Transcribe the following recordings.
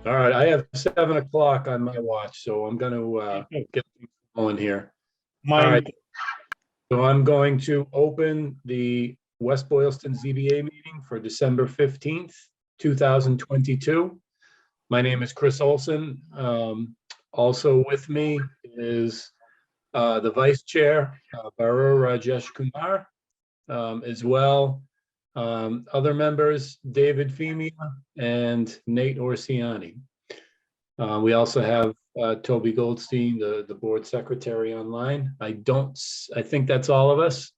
All right, I have 7 o'clock on my watch, so I'm going to get things going here. All right, Mine, so I'm going to open the West Boylston ZBA meeting for December 15th, 2022. My name is Chris Olson. Also with me is the Vice Chair, Baru Rajesh Kumar, as well. Other members, David Femia and Nate Orsiani. We also have Toby Goldstein, the board secretary online. I think that's all of us.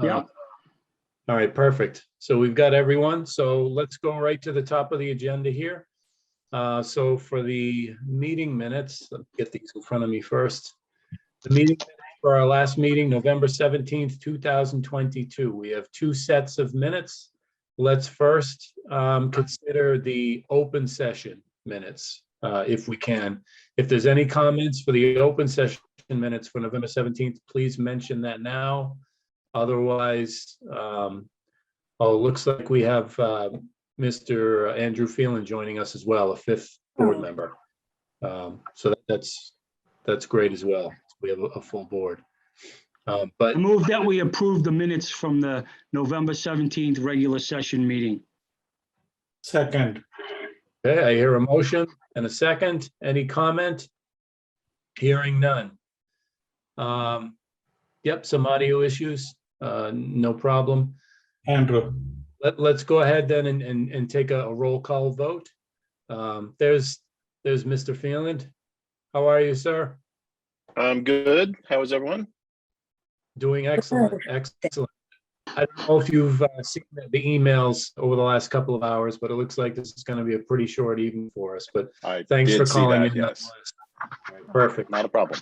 Yeah. All right, perfect. So we've got everyone. So let's go right to the top of the agenda here. So for the meeting minutes, let me get these in front of me first. The meeting minutes for our last meeting, November 17th, 2022. We have two sets of minutes. Let's first consider the open session minutes, if we can. If there's any comments for the open session minutes for November 17th, please mention that now. Otherwise, oh, it looks like we have Mr. Andrew Phelan joining us as well, a fifth board member. So that's great as well. We have a full board. But I move that we approve the minutes from the November 17th regular session meeting. second, okay, I hear a motion and a second. Any comment? Hearing none. Yep, some audio issues. No problem. Andrew, Let's go ahead then and take a roll call vote. There's Mr. Phelan. How are you, sir? I'm good. How is everyone? Doing excellent, excellent. I don't know if you've seen the emails over the last couple of hours, but it looks like this is going to be a pretty short evening for us. But I thanks for did see calling that, in. yes. All right, perfect. Not a problem.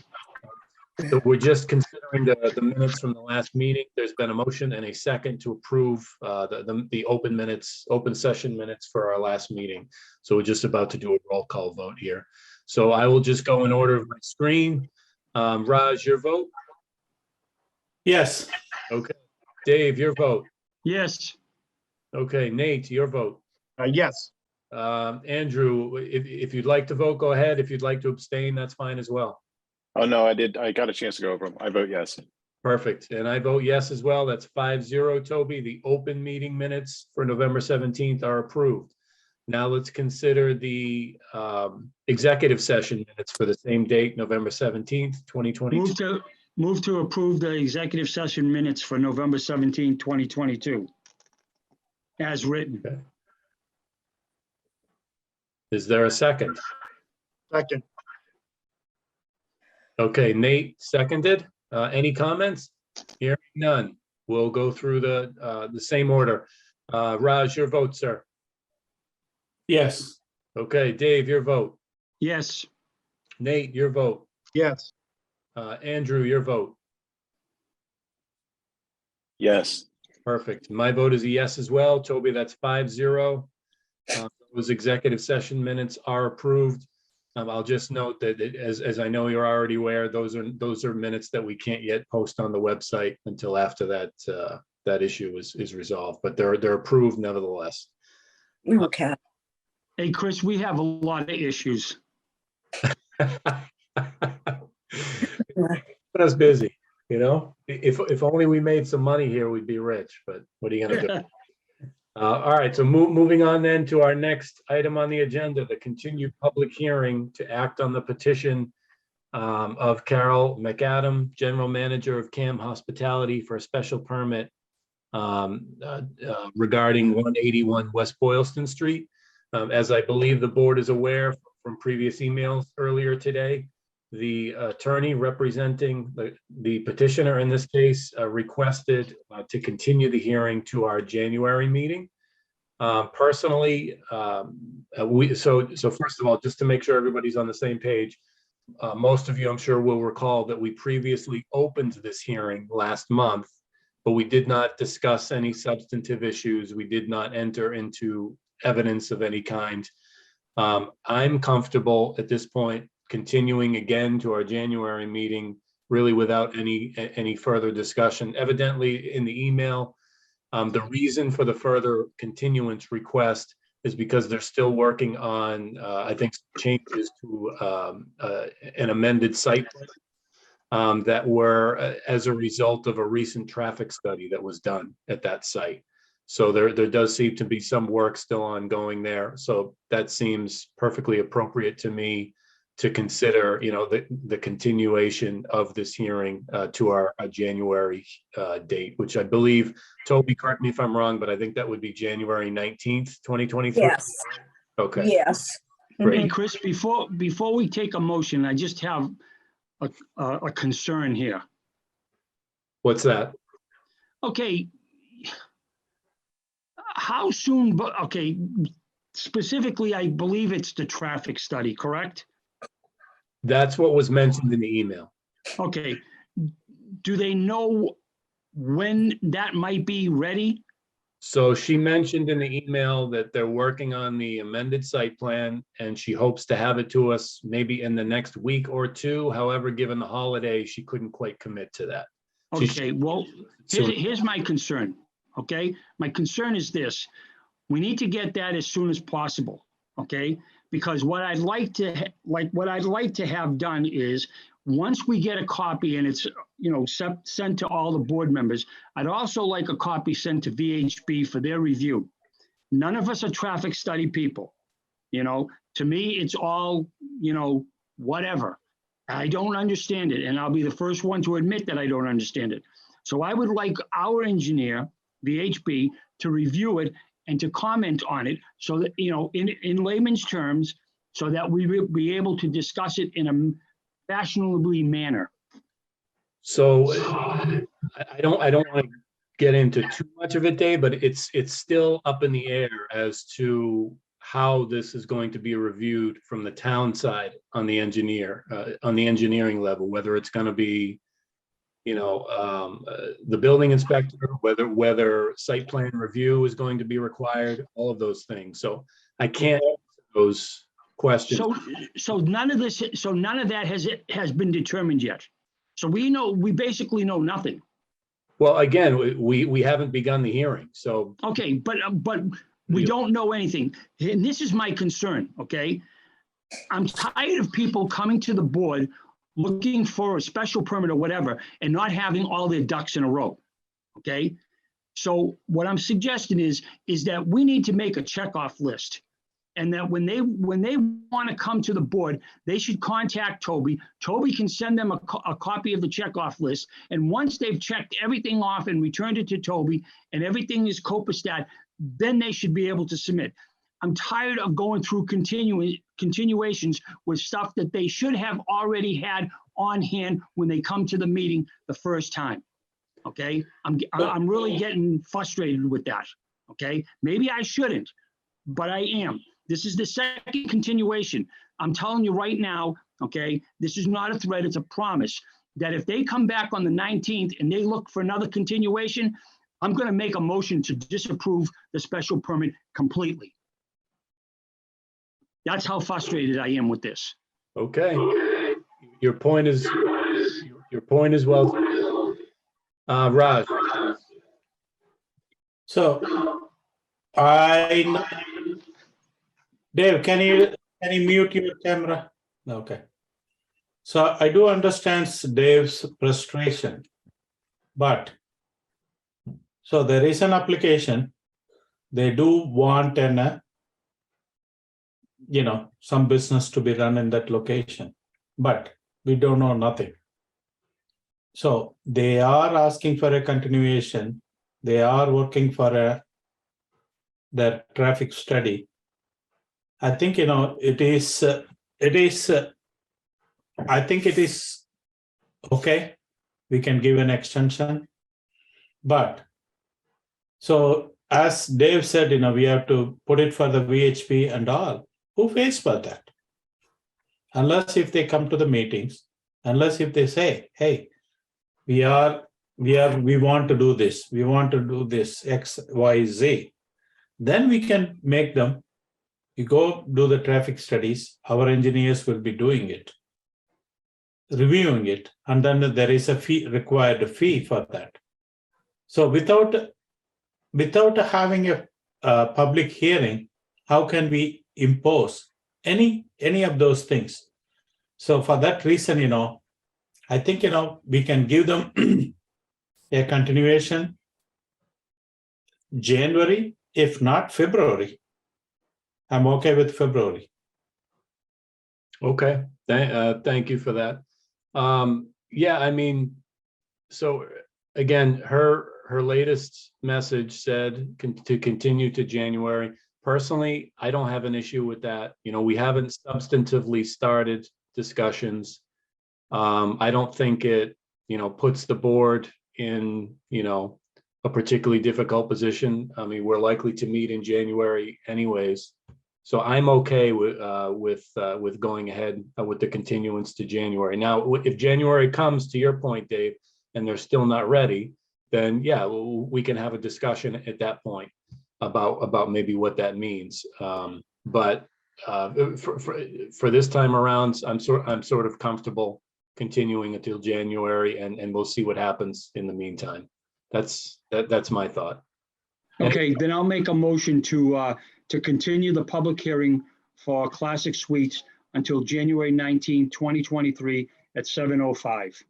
So we're just considering the minutes from the last meeting. There's been a motion and a second to approve the open minutes, open session minutes for our last meeting. So we're just about to do a roll call vote here. So I will just go in order of my screen. Raj, your vote? yes, Okay. Dave, your vote? Yes. Okay. Nate, your vote? yes, Andrew, if you'd like to vote, go ahead. If you'd like to abstain, that's fine as well. Oh, no, I did. I got a chance to go over them. I vote yes. Perfect. And I vote yes as well. That's 5-0, Toby. The open meeting minutes for November 17th are approved. Now let's consider the executive session minutes for the same date, November 17th, 2022. Move to approve the executive session minutes for November 17th, 2022. As written. Okay. Is there a second? second, Okay, Nate seconded. Any comments? Hearing none. We'll go through the same order. Raj, your vote, sir. yes, Okay, Dave, your vote. Yes. Nate, your vote. yes, Andrew, your vote. Yes. Perfect. My vote is a yes as well. Toby, that's 5-0. Those executive session minutes are approved. I'll just note that as I know you're already aware, those are minutes that we can't yet post on the website until after that issue is resolved, but they're approved nevertheless. Okay. Hey, Chris, we have a lot of issues. Keep us busy, you know? If only we made some money here, we'd be rich, but what are you gonna do? All right, so moving on then to our next item on the agenda, the continued public hearing to act on the petition of Carol McAdam, General Manager of CAM Hospitality, for a special permit regarding 181 West Boylston Street. As I believe the board is aware from previous emails earlier today, the attorney representing the petitioner in this case requested to continue the hearing to our January meeting. Personally, so first of all, just to make sure everybody's on the same page, most of you, I'm sure, will recall that we previously opened this hearing last month, but we did not discuss any substantive issues. We did not enter into evidence of any kind. I'm comfortable at this point continuing again to our January meeting, really without any further discussion. Evidently, in the email, the reason for the further continuance request is because they're still working on, I think, changes to an amended site plan, that were as a result of a recent traffic study that was done at that site. So there does seem to be some work still ongoing there. So that seems perfectly appropriate to me to consider, the continuation of this hearing to our January date, which I believe, Toby, correct me if I'm wrong, but I think that would be January 19th, 2023. Yes, Okay, yes. Great. Hey, Chris, before we take a motion, I just have a concern here. What's that? Okay. How soon, but, okay, specifically, I believe it's the traffic study, correct? That's what was mentioned in the email. Okay. Do they know when that might be ready? So she mentioned in the email that they're working on the amended site plan and she hopes to have it to us maybe in the next week or two. However, given the holiday, she couldn't quite commit to that. Okay, well, here's my concern, okay? My concern is this. We need to get that as soon as possible, okay? Because what I'd like to have done is, once we get a copy and it's, sent to all the board members, I'd also like a copy sent to VHB for their review. None of us are traffic study people, to me, it's all, whatever. I don't understand it, and I'll be the first one to admit that I don't understand it. So I would like our engineer, VHB, to review it and to comment on it so that, in layman's terms, so that we will be able to discuss it in a fashionably manner. So I don't want to get into too much of it, Dave, but it's still up in the air as to how this is going to be reviewed from the town side on the engineering level, whether it's going to be, the building inspector, whether site plan review is going to be required, all of those things. So I can't answer those questions. So none of that has been determined yet. So we basically know nothing. Well, again, we haven't begun the hearing, so. Okay, but we don't know anything. And this is my concern, okay? I'm tired of people coming to the board looking for a special permit or whatever and not having all their ducks in a row, okay? So what I'm suggesting is that we need to make a checkoff list, and that when they want to come to the board, they should contact Toby. Toby can send them a copy of the checkoff list. And once they've checked everything off and returned it to Toby and everything is copacetic, then they should be able to submit. I'm tired of going through continuations with stuff that they should have already had on hand when they come to the meeting the first time. Okay, I'm really getting frustrated with that. Okay, maybe I shouldn't, but I am. This is the second continuation. I'm telling you right now, okay, this is not a threat, it's a promise, that if they come back on the 19th and they look for another continuation, I'm going to make a motion to disapprove the special permit completely. That's how frustrated I am with this. Okay, your point is well. Raj. So Dave, can you mute your camera? Okay. So I do understand Dave's frustration, but so there is an application. They do want some business to be run in that location, but we don't know nothing. So they are asking for a continuation. They are working for their traffic study. I think, I think it is okay. We can give an extension, but so as Dave said, we have to put it for the VHP and all. Who pays for that? Unless if they come to the meetings, unless if they say, hey, we want to do this. We want to do this X, Y, Z. Then we can make them. You go do the traffic studies. Our engineers will be doing it, reviewing it, and then there is a required fee for that. So without having a public hearing, how can we impose any of those things? So for that reason, I think, we can give them a continuation January, if not February. I'm okay with February. Okay, thank you for that. Yeah, I mean, so again, her latest message said to continue to January. Personally, I don't have an issue with that. We haven't substantively started discussions. I don't think it, puts the board in, a particularly difficult position. I mean, we're likely to meet in January anyways. So I'm okay with going ahead with the continuance to January. Now, if January comes, to your point, Dave, and they're still not ready, then yeah, we can have a discussion at that point about maybe what that means. But for this time around, I'm sort of comfortable continuing until January, and we'll see what happens in the meantime. That's my thought. Okay, then I'll make a motion to continue the public hearing for Classic Suites until January 19, 2023 at 7:05.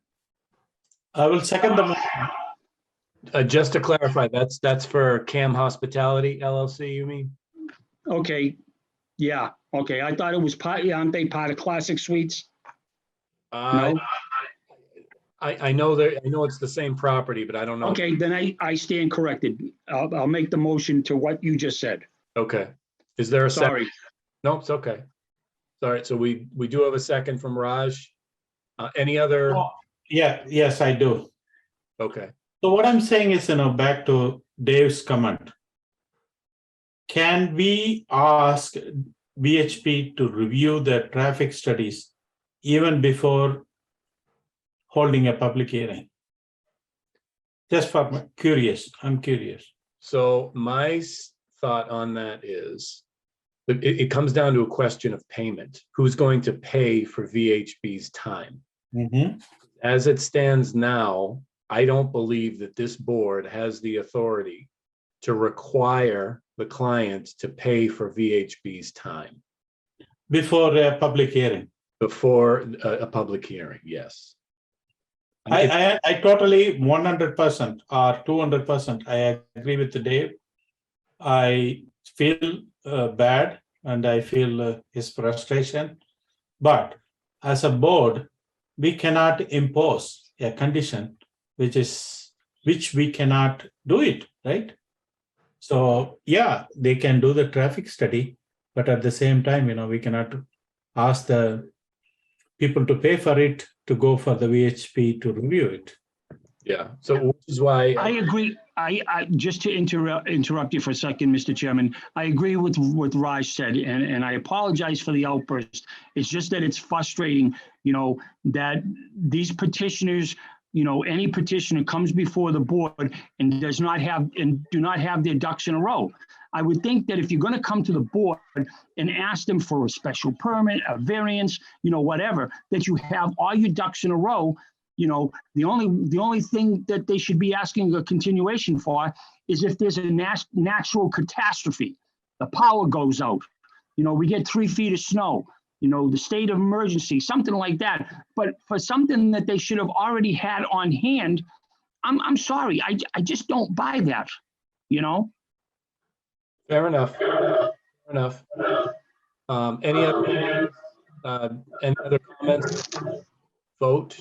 I will second the motion. Just to clarify, that's for Cam Hospitality LLC, you mean? Okay, yeah, okay, I thought it was aren't they part of Classic Suites? No? I know it's the same property, but I don't know. Okay, then I stand corrected. I'll make the motion to what you just said. Okay. Is there a second? Sorry. No, it's okay. All right, so we do have a second from Raj. Any other? Yes, I do. Okay. So what I'm saying is, back to Dave's comment. Can we ask VHP to review the traffic studies even before holding a public hearing? Just for I'm curious. So my thought on that is, it comes down to a question of payment. Who's going to pay for VHB's time? Mm-hmm. As it stands now, I don't believe that this board has the authority to require the client to pay for VHB's time. Before a public hearing. Before a public hearing, yes. I totally 100% or 200%, I agree with Dave. I feel bad and I feel his frustration. But as a board, we cannot impose a condition which we cannot do it, right? So yeah, they can do the traffic study, but at the same time, we cannot ask the people to pay for it to go for the VHP to review it. Yeah, so which is why I agree. I just to interrupt you for a second, Mr. Chairman. I agree with what Raj said, and I apologize for the outburst. It's just that it's frustrating, that these petitioners, any petitioner comes before the board and do not have their ducks in a row. I would think that if you're going to come to the board and ask them for a special permit, a variance, whatever, that you have all your ducks in a row. The only thing that they should be asking a continuation for is if there's a natural catastrophe, the power goes out, we get 3 feet of snow, the state of emergency, something like that. But for something that they should have already had on hand, I'm sorry, I just don't buy that, Fair enough. Fair enough. Any other comments? Vote.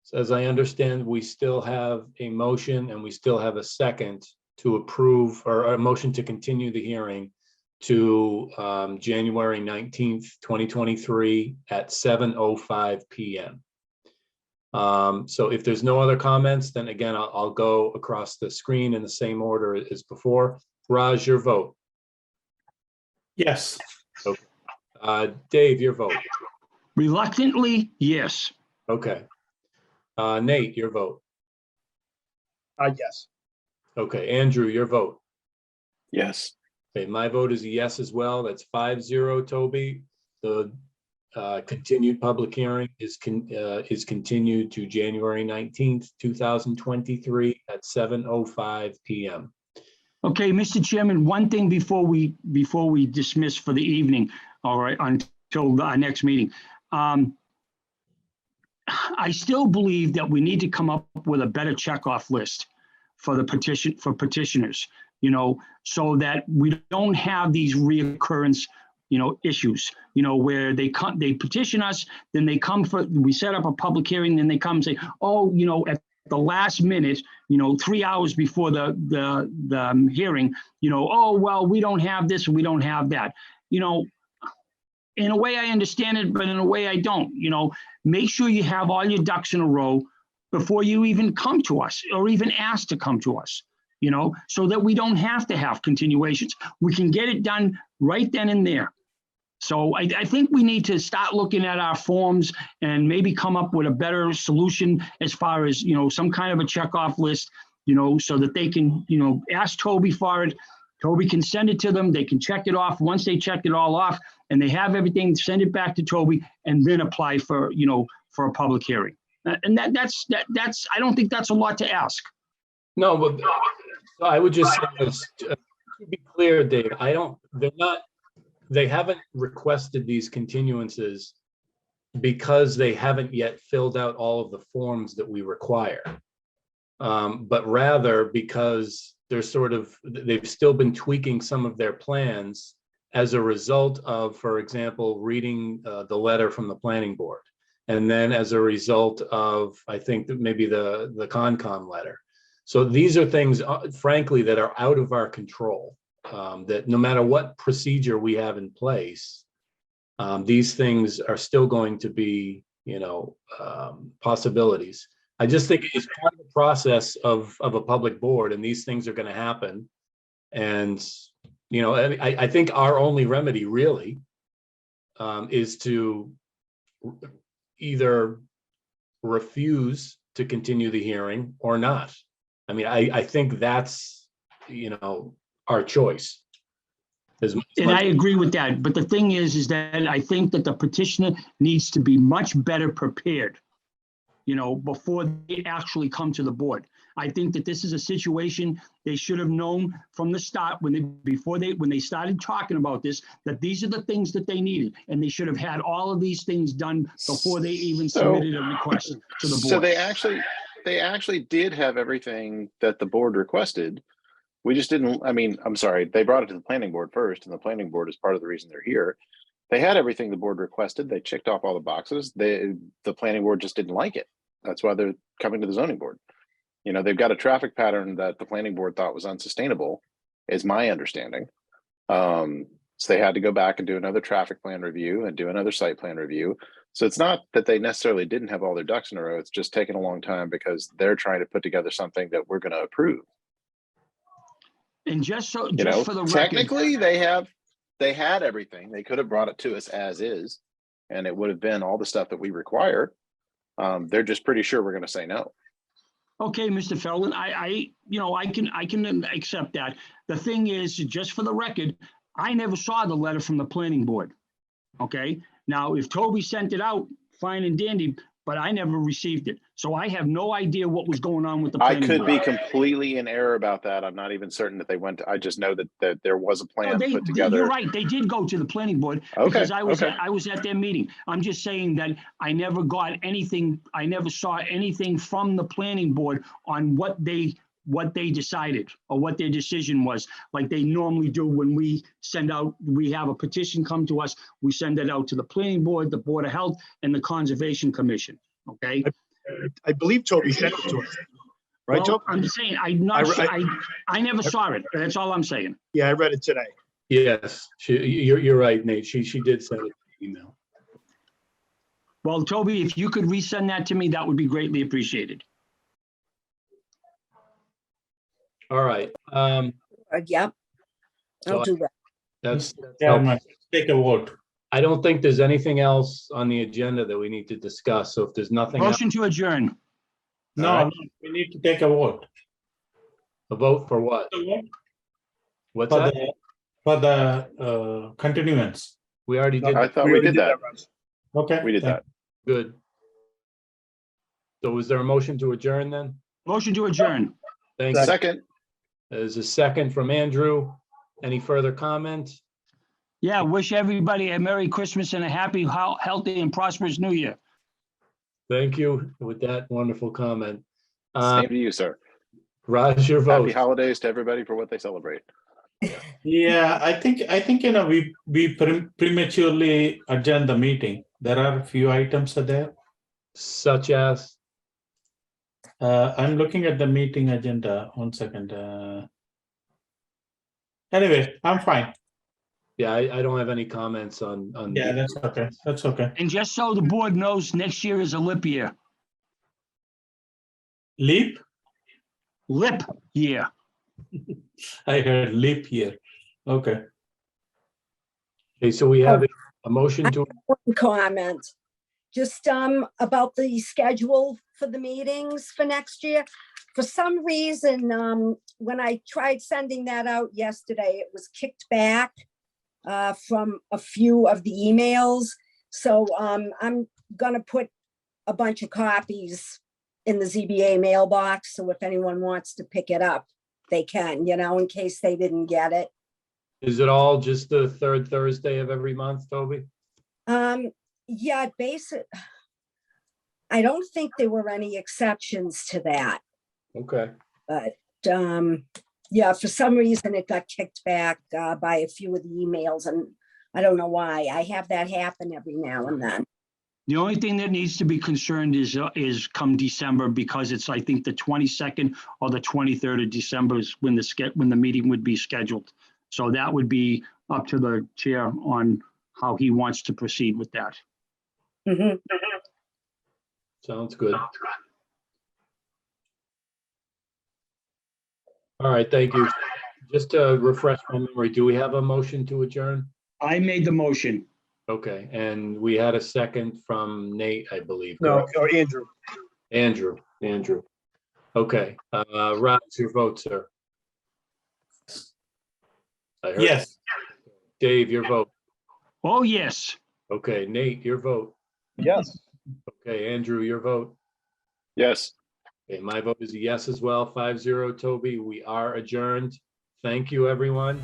So as I understand, we still have a motion and we still have a second to approve, or a motion to continue the hearing to January 19th, 2023 at 7:05 p.m. So if there's no other comments, then again, I'll go across the screen in the same order as before. Raj, your vote. Yes. Okay. Dave, your vote. Reluctantly, yes. Okay. Nate, your vote. Yes. Okay. Andrew, your vote. Yes. Okay, my vote is a yes as well. That's 5-0, Toby. The continued public hearing is continued to January 19th, 2023 at 7:05 p.m. Okay, Mr. Chairman, one thing before we dismiss for the evening, all right, until our next meeting. I still believe that we need to come up with a better checkoff list for the petitioners, so that we don't have these reoccurrence, issues, where they petition us, then we set up a public hearing, then they come and say, oh, at the last minute, 3 hours before the hearing, oh, well, we don't have this, we don't have that. In a way I understand it, but in a way I don't. Make sure you have all your ducks in a row before you even come to us or even ask to come to us, so that we don't have to have continuations. We can get it done right then and there. So I think we need to start looking at our forms and maybe come up with a better solution as far as, some kind of a checkoff list, so that they can, ask Toby for it. Toby can send it to them. They can check it off. Once they check it all off and they have everything, send it back to Toby and then apply for, for a public hearing. And that's, I don't think that's a lot to ask. No, but I would just say this, to be clear, Dave, they haven't requested these continuances because they haven't yet filled out all of the forms that we require. But rather because they've still been tweaking some of their plans as a result of, for example, reading the letter from the planning board. And then as a result of, I think that maybe the Concom letter. So these are things, frankly, that are out of our control, that no matter what procedure we have in place, these things are still going to be, possibilities. I just think it's part of the process of a public board, and these things are going to happen. And, I think our only remedy really is to either refuse to continue the hearing or not. I mean, I think that's, our choice. And I agree with that. But the thing is that I think that the petitioner needs to be much better prepared, before they actually come to the board. I think that this is a situation they should have known from the start when they started talking about this, that these are the things that they needed. And they should have had all of these things done before they even submitted a request to the board. So they actually did have everything that the board requested. We just didn't, I'm sorry, they brought it to the planning board first, and the planning board is part of the reason they're here. They had everything the board requested. They checked off all the boxes. The planning board just didn't like it. That's why they're coming to the zoning board. They've got a traffic pattern that the planning board thought was unsustainable, is my understanding. So they had to go back and do another traffic plan review and do another site plan review. So it's not that they necessarily didn't have all their ducks in a row. It's just taken a long time because they're trying to put together something that we're going to approve. And just for the record, technically they had everything. They could have brought it to us as is, and it would have been all the stuff that we require. They're just pretty sure we're going to say no. okay, Mr. Feldman, I can accept that. The thing is, just for the record, I never saw the letter from the planning board. Okay, now if Toby sent it out, fine and dandy, but I never received it. So I have no idea what was going on with the I planning could board. be completely in error about that. I'm not even certain that they went. I just know that there was a plan put together. You're right. They did go to the planning board because I was at their meeting. I'm just saying that I never got anything. I never saw anything from the planning board on what they decided or what their decision was, like they normally do when we have a petition come to us, we send it out to the planning board, the Board of Health, and the Conservation Commission. Okay. I believe Toby sent it to us. Right, Well, Toby? I'm saying I never saw it. That's all I'm saying. Yeah, I read it today. Yes, you're right, Nate. She did send it in an email. Well, Toby, if you could resend that to me, that would be greatly appreciated. All right. Yep, So I'll do that. That's Chairman, take a vote. I don't think there's anything else on the agenda that we need to discuss. So if there's nothing else, Motion to adjourn. No, All right. no, we need to take a vote. a vote for what? What's For that? the continuance. We already did. I thought we did that. Russ. Okay. We did that. Good. So was there a motion to adjourn then? Motion to adjourn. Thanks. Second. There's a second from Andrew. Any further comment? Yeah, wish everybody a Merry Christmas and a happy, healthy and prosperous New Year. Thank you with that wonderful comment. Same to you, sir. Raj, your Happy vote. holidays to everybody for what they celebrate. Yeah, I think we prematurely adjourned the meeting. There are a few items there. Such as, I'm looking at the meeting agenda. 1 second. Anyway, I'm fine. yeah, I don't have any comments on. Yeah, that's okay. That's okay. And just so the board knows, next year is a leap year. Leap? Lip year. I heard leap year. Okay. Okay, so we have a motion to, One comment, just about the schedule for the meetings for next year. For some reason, when I tried sending that out yesterday, it was kicked back from a few of the emails. So I'm gonna put a bunch of copies in the ZBA mailbox, so if anyone wants to pick it up, they can, in case they didn't get it. is it all just the third Thursday of every month, Toby? Yeah, I don't think there were any exceptions to that, Okay, but yeah, for some reason it got kicked back by a few of the emails, and I don't know why. I have that happen every now and then. The only thing that needs to be concerned is come December, because it's, I think, the 22nd or the 23rd of December is when the meeting would be scheduled. So that would be up to the chair on how he wants to proceed with that. Mhm. sounds good. All right, thank you. Just to refresh my memory, do we have a motion to adjourn? I made the motion. Okay, and we had a second from Nate, I believe. No, correct? or Andrew. Andrew. Okay, Raj, your vote, sir. I heard. Yes. Dave, your vote. Oh, yes. Okay, Nate, your vote. Yes. Okay, Andrew, your vote. Yes. Okay, my vote is a yes as well, 5-0, Toby. We are adjourned. Thank you, everyone.